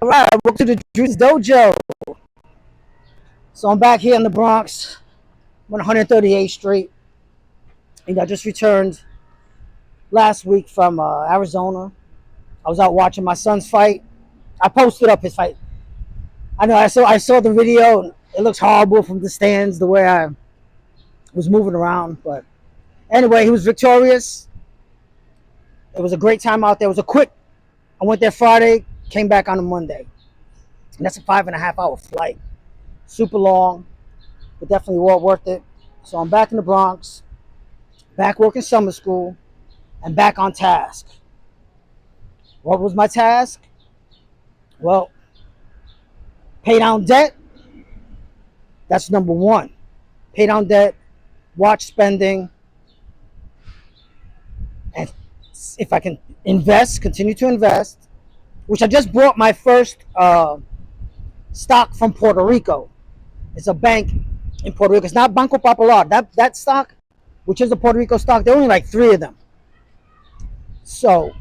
All right, welcome to the Drews Dojo. So I'm back here in the Bronx, 138th Street. I just returned last week from Arizona. I was out watching my son's fight. I posted up his fight. I know I saw the video. It looks horrible from the stands the way I was moving around, but anyway, he was victorious. It was a great time out there. It was a quick. I went there Friday, came back on a Monday, and that's a 5.5 hour flight. Super long, but definitely well worth it. So I'm back in the Bronx, back working summer school, and back on task. What was my task? Well, pay down debt. That's number one. Pay down debt, watch spending, and if I can continue to invest, which I just bought my first stock from Puerto Rico. It's a bank in Puerto Rico. It's not Banco Popular. That stock, which is a Puerto Rico stock, there are only like 3 of them. So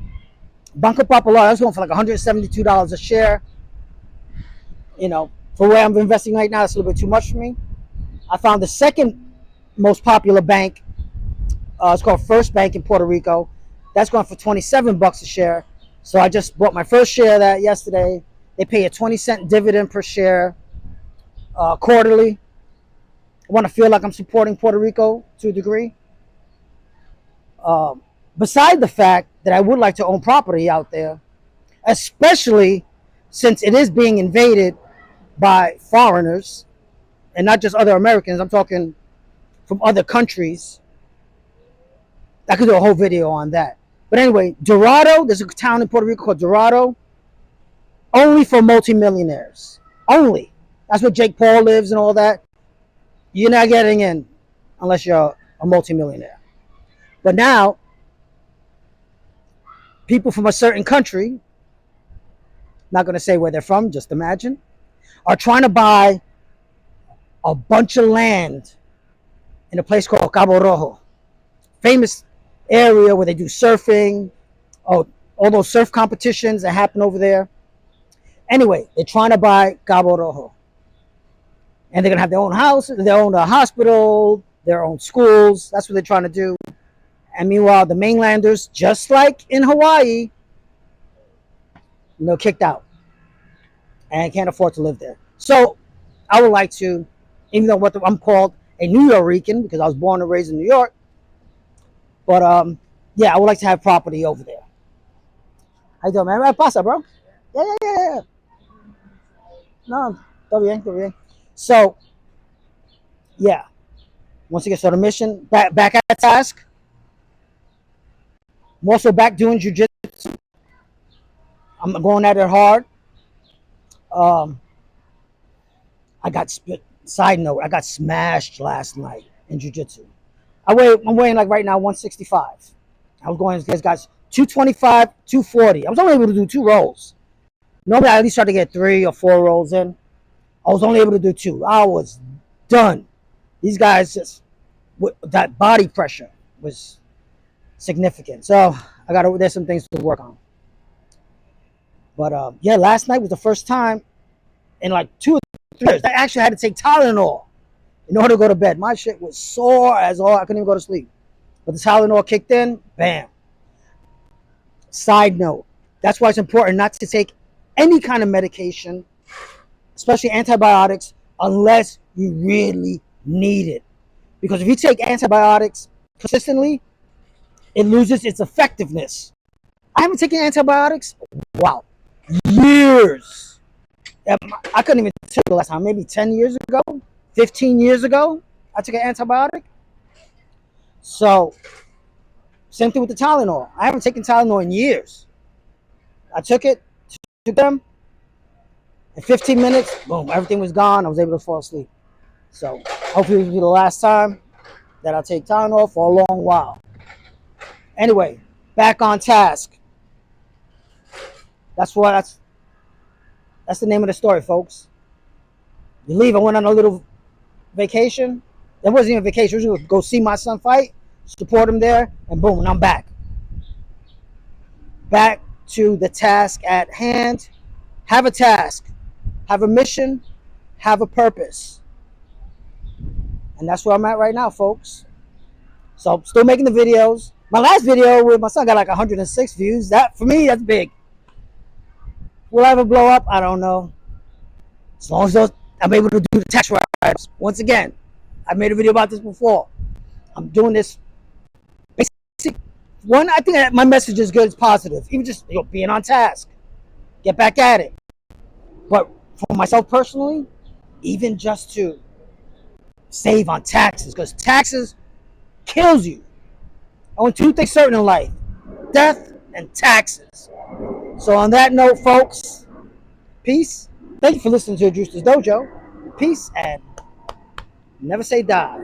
Banco Popular, I was going for like $172 a share. For where I'm investing right now, it's a little bit too much for me. I found the second most popular bank. It's called First Bank in Puerto Rico. That's going for $27 a share. So I just bought my first share of that yesterday. They pay a 20-cent dividend per share quarterly. I want to feel like I'm supporting Puerto Rico to a degree. Beside the fact that I would like to own property out there, especially since it is being invaded by foreigners and not just other Americans. I'm talking from other countries. I could do a whole video on that. But anyway, Dorado, there's a town in Puerto Rico called Dorado, only for multimillionaires. Only. That's where Jake Paul lives and all that. You're not getting in unless you're a multimillionaire. But now, people from a certain country, not going to say where they're from, just imagine, are trying to buy a bunch of land in a place called Cabo Rojo. Famous area where they do surfing, all those surf competitions that happen over there. Anyway, they're trying to buy Cabo Rojo. And they're going to have their own house, their own hospital, their own schools. That's what they're trying to do. And meanwhile, the mainlanders, just like in Hawaii, kicked out and can't afford to live there. So I would like to, even though I'm called a New Yorican because I was born and raised in New York, but I would like to have property over there. How you doing, man? ¿Qué pasa, bro? Yeah. No, todo bien. So, yeah. Once again, so the mission, back at task. I'm also back doing jiu-jitsu. I'm going at it hard. Side note, I got smashed last night in jiu-jitsu. I'm weighing like right now 165. I was going against guys 225, 240. I was only able to do 2 rolls. Normally I at least try to get 3 or 4 rolls in. I was only able to do 2. I was done. These guys just, that body pressure was significant. So there's some things to work on. But last night was the first time in like 2 or 3 years I actually had to take Tylenol in order to go to bed. My shit was sore as all. I couldn't even go to sleep. But the Tylenol kicked in, bam. Side note, that's why it's important not to take any kind of medication, especially antibiotics, unless you really need it. Because if you take antibiotics consistently, it loses its effectiveness. I haven't taken antibiotics, wow, years. I couldn't even tell the last time, maybe 10 years ago, 15 years ago, I took an antibiotic. So, same thing with the Tylenol. I haven't taken Tylenol in years. I took them. In 15 minutes, boom, everything was gone. I was able to fall asleep. So, hopefully this will be the last time that I'll take Tylenol for a long while. Anyway, back on task. That's the name of the story, folks. You leave. I went on a little vacation. It wasn't even a vacation. I was going to go see my son fight, support him there, and boom, and I'm back. Back to the task at hand. Have a task, have a mission, have a purpose. And that's where I'm at right now, folks. So I'm still making the videos. My last video with my son got like 106 views. That, for me, that's big. Will I ever blow up? I don't know. As long as I'm able to do the tax write-ups. Once again, I made a video about this before. I'm doing this basic one. I think that my message is good. It's positive. Even just being on task. Get back at it. But for myself personally, even just to save on taxes, because taxes kills you. Only two things certain in life: death and taxes. So on that note, folks, peace. Thank you for listening to Juice's Dojo. Peace and never say die.